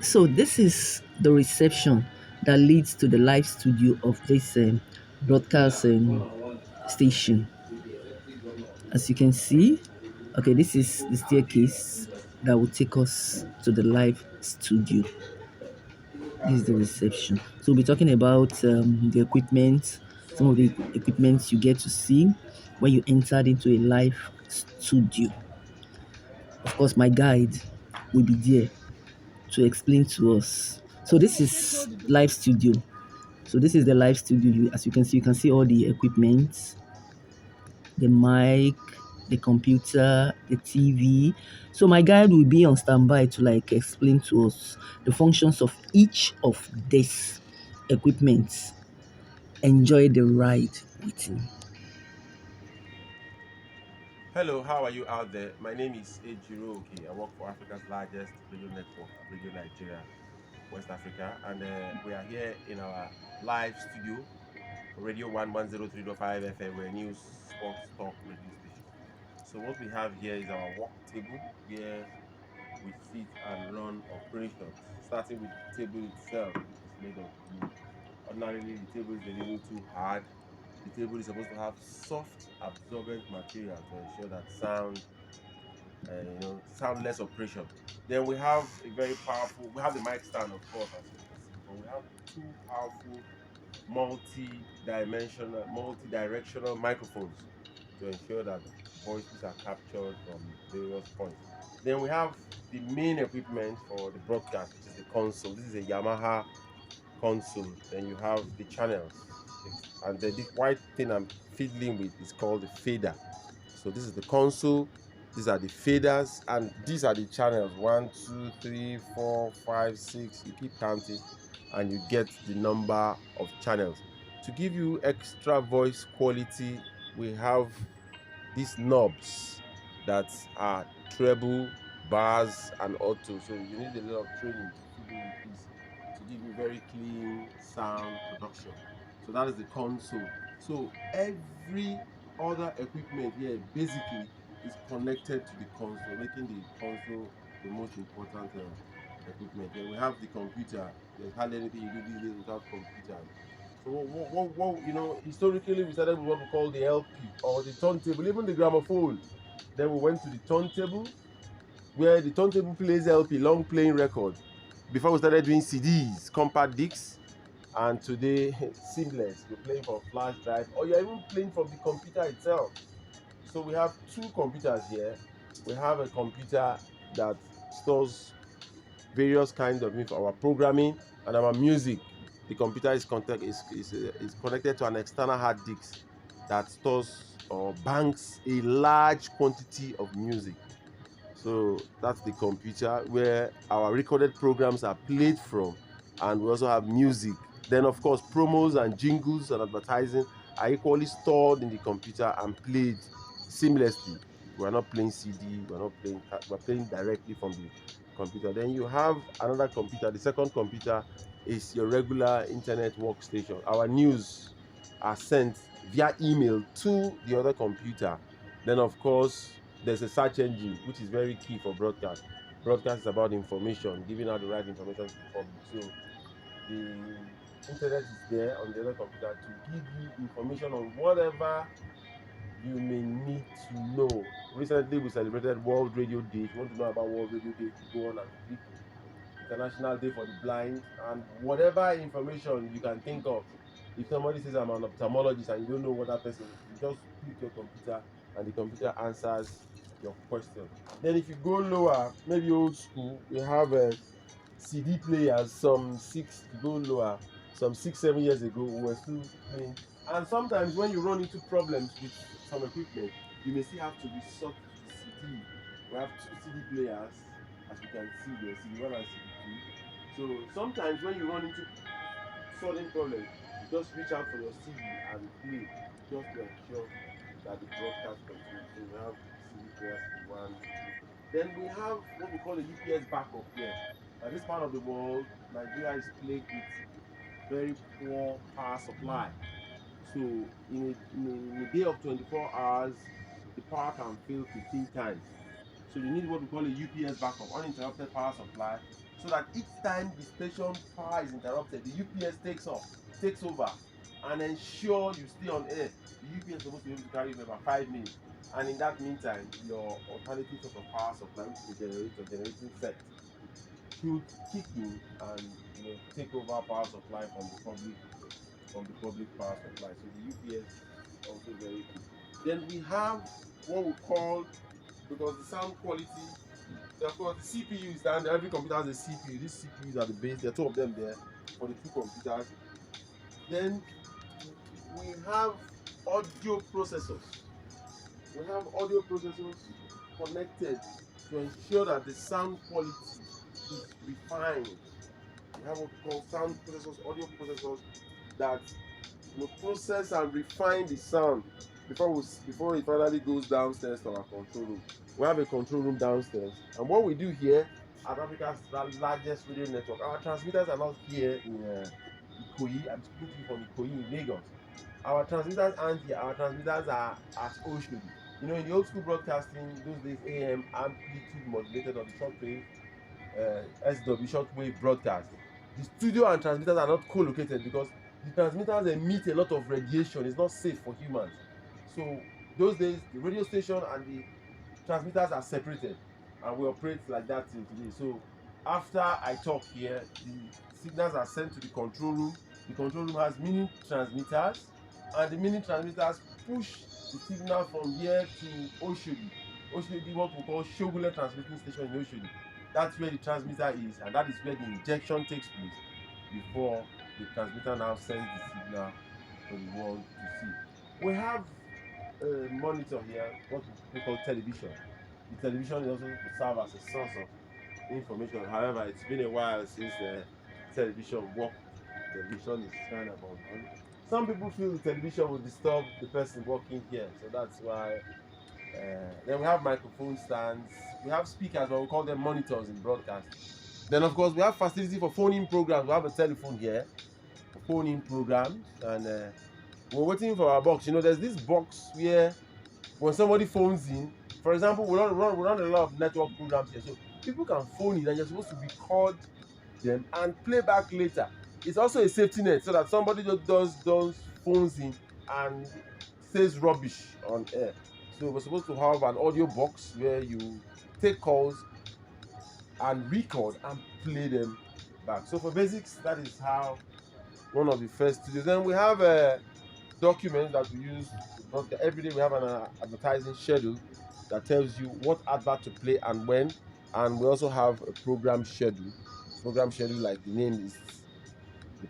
So this is the reception that leads to the live studio of this broadcast station. As you can see, okay, this is the staircase that will take us to the live studio. This is the reception. So we'll be talking about the equipment, some of the equipment you get to see when you entered into a live studio. Of course, my guide will be there to explain to us. So this is live studio. So this is the live studio. As you can see all the equipment, the mic, the computer, the TV. So my guide will be on standby to like explain to us the functions of each of these equipment. Enjoy the ride with him. Hello, how are you out there? My name is Ejiro Oke. I work for Africa's largest radio network, Radio Nigeria, West Africa, and we are here in our live studio, Radio 103.5 FM, where news, sports, talk radio station. So what we have here is our work table where we sit and run operations, starting with the table itself, which is made of wood. Ordinarily, the table is a little too hard. The table is supposed to have soft, absorbent material to ensure that soundless operation. Then we have a very powerful. We have the mic stand, of course, as you can see, but we have two powerful multi-directional microphones to ensure that voices are captured from various points. Then we have the main equipment for the broadcast, which is the console. This is a Yamaha console. Then you have the channels, and then this white thing I'm fiddling with is called the fader. So this is the console. These are the faders, and these are the channels. One, two, three, four, five, six. You keep counting, and you get the number of channels. To give you extra voice quality, we have these knobs that are treble, bars, and auto. So you need a lot of training to fiddle with this to give you very clean sound production. So that is the console. So every other equipment here basically is connected to the console, making the console the most important equipment. Then we have the computer. There's hardly anything you do these days without computers. So historically we started with what we call the LP or the turntable, even the gramophone. Then we went to the turntable, where the turntable plays LP, long playing record. Before we started doing CDs, compact discs, and today seamless. You're playing from flash drive, or you're even playing from the computer itself. So we have two computers here. We have a computer that stores various kinds of info, our programming and our music. The computer is connected to an external hard disk that stores or banks a large quantity of music. So that's the computer where our recorded programs are played from, and we also have music. Then, of course, promos and jingles and advertising are equally stored in the computer and played seamlessly. We're not playing CD, we're playing directly from the computer. Then you have another computer. The second computer is your regular internet workstation. Our news are sent via email to the other computer. Then, of course, there's a search engine, which is very key for broadcast. Broadcast is about information, giving out the right information to the public. So the internet is there on the other computer to give you information on whatever you may need to know. Recently, we celebrated World Radio Day. If you want to know about World Radio Day, you go on and click International Day for the Blind, and whatever information you can think of. If somebody says I'm an ophthalmologist and you don't know what that person is, you just click your computer and the computer answers your question. Then if you go lower, maybe old school, we have a CD players, some six, if you go lower, some 6, 7 years ago, we were still playing. And sometimes when you run into problems with some equipment, you may still have to resort to the CD. We have two CD players, as you can see there, CD1 and CD2. So sometimes when you run into sudden problems, you just reach out for your CD and play just to ensure that the broadcast continues. So we have CD player, CD1, CD2. Then we have what we call a UPS backup here. This part of the world, Nigeria is plagued with very poor power supply. So in a day of 24 hours, the power can fail 15 times. So you need what we call a UPS backup, uninterrupted power supply, so that each time the station power is interrupted, the UPS takes over, and ensure you stay on air. The UPS is supposed to be able to carry you for about 5 minutes, and in that meantime, your alternative source of power supply, which is a generator generating set, should kick in and take over power supply from the public power supply. So the UPS is also very key. Then we have what we call, because the sound quality, of course the CPU is down there. Every computer has a CPU. These CPUs are the base. There are two of them there for the two computers. Then we have audio processors. We have audio processors connected to ensure that the sound quality is refined. We have what we call sound processors, audio processors that process and refine the sound before it finally goes downstairs to our control room. We have a control room downstairs, and what we do here at Africa's largest radio network, our transmitters are not here in Ikoyi. I'm speaking to you from Ikoyi in Lagos. Our transmitters aren't here. Our transmitters are at Oshodi. In the old school broadcasting, those days AM amplitude modulated on the shortwave, SW shortwave broadcast. The studio and transmitters are not co-located because the transmitters emit a lot of radiation. It's not safe for humans. So those days, the radio station and the transmitters are separated, and we operate like that till today. So after I talk here, the signals are sent to the control room. The control room has mini transmitters, and the mini transmitters push the signal from here to Oshodi. Oshodi, what we call Shogule transmitting station in Oshodi. That's where the transmitter is, and that is where the injection takes place before the transmitter now sends the signal for the world to see. We have a monitor here, what we call television. The television is also to serve as a source of information. However, it's been a while since the television worked. Television is kind of on. Some people feel the television will disturb the person working here, so that's why. Then we have microphone stands. We have speakers, but we call them monitors in broadcast. Then, of course, we have facility for phone-in programs. We have a telephone here for phone-in programs, and we're waiting for our box. There's this box where when somebody phones in, for example, we run a lot of network programs here, so people can phone in and you're supposed to record them and play back later. It's also a safety net so that somebody just does phones in and says rubbish on air. So we're supposed to have an audio box where you take calls and record and play them back. So for basics, that is how one of the first studios. Then we have documents that we use to broadcast. Every day we have an advertising schedule that tells you what advert to play and when. And we also have a program schedule. Program schedule, like the name is,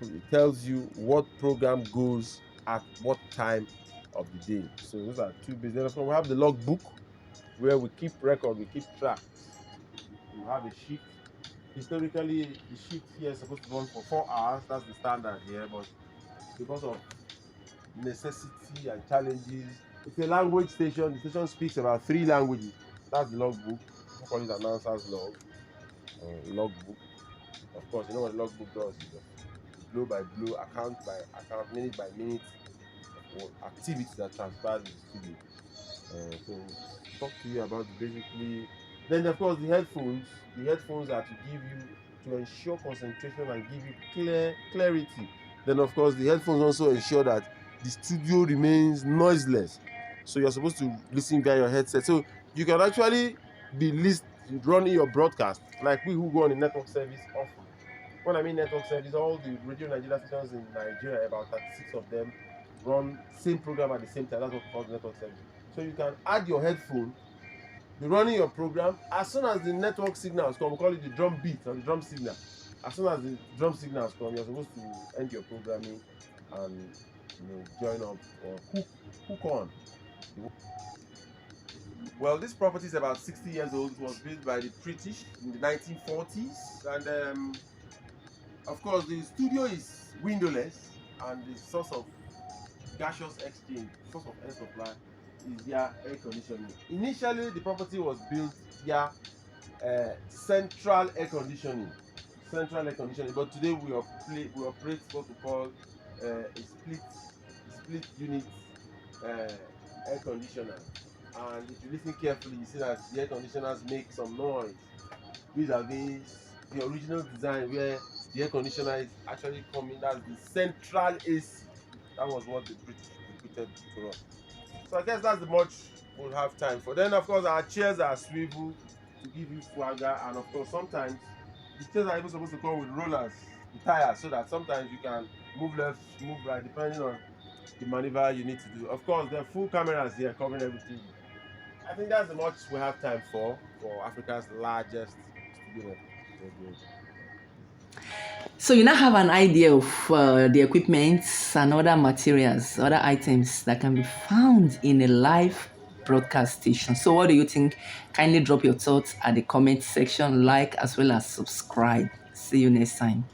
it tells you what program goes at what time of the day. So those are two business. We have the logbook where we keep record, we keep track. We have a shift. Historically, the shift here is supposed to run for 4 hours. That's the standard here, but because of necessity and challenges, it's a language station. The station speaks about 3 languages. That's the logbook. We call it announcer's logbook. Of course, you know what the logbook does is blow by blow, account by account, minute by minute of activities that transpired in the studio. So talk to you about basically. Then of course the headphones. The headphones are to give you, to ensure concentration and give you clarity. Then of course the headphones also ensure that the studio remains noiseless. So you're supposed to listen via your headset. So you can actually be running your broadcast like we who go on the network service often. When I mean network service, all the Radio Nigeria stations in Nigeria, about 36 of them, run same program at the same time. That's what we call network service. So you can add your headphone, be running your program. As soon as the network signals come, we call it the drum beat or the drum signal. As soon as the drum signals come, you're supposed to end your programming and join up or hook on. Well, this property is about 60 years old. It was built by the British in the 1940s, and of course the studio is windowless, and the source of gaseous exchange, source of air supply, is via air conditioning. Initially, the property was built via central air conditioning. Central air conditioning, but today we operate what we call a split unit air conditioner. And if you listen carefully, you see that the air conditioners make some noise vis-a-vis the original design where the air conditioner is actually coming. That's the central AC. That was what the British bequeathed to us. So I guess that's the much we'll have time for. Then of course our chairs are swivel to give you swagger, and of course sometimes the chairs are even supposed to come with rollers, the tires, so that sometimes you can move left, move right, depending on the maneuver you need to do. Of course, there are full cameras here covering everything. I think that's the much we have time for Africa's largest studio radio. So you now have an idea of the equipments and other materials, other items that can be found in a live broadcast station. So what do you think? Kindly drop your thoughts at the comment section, like as well as subscribe. See you next time.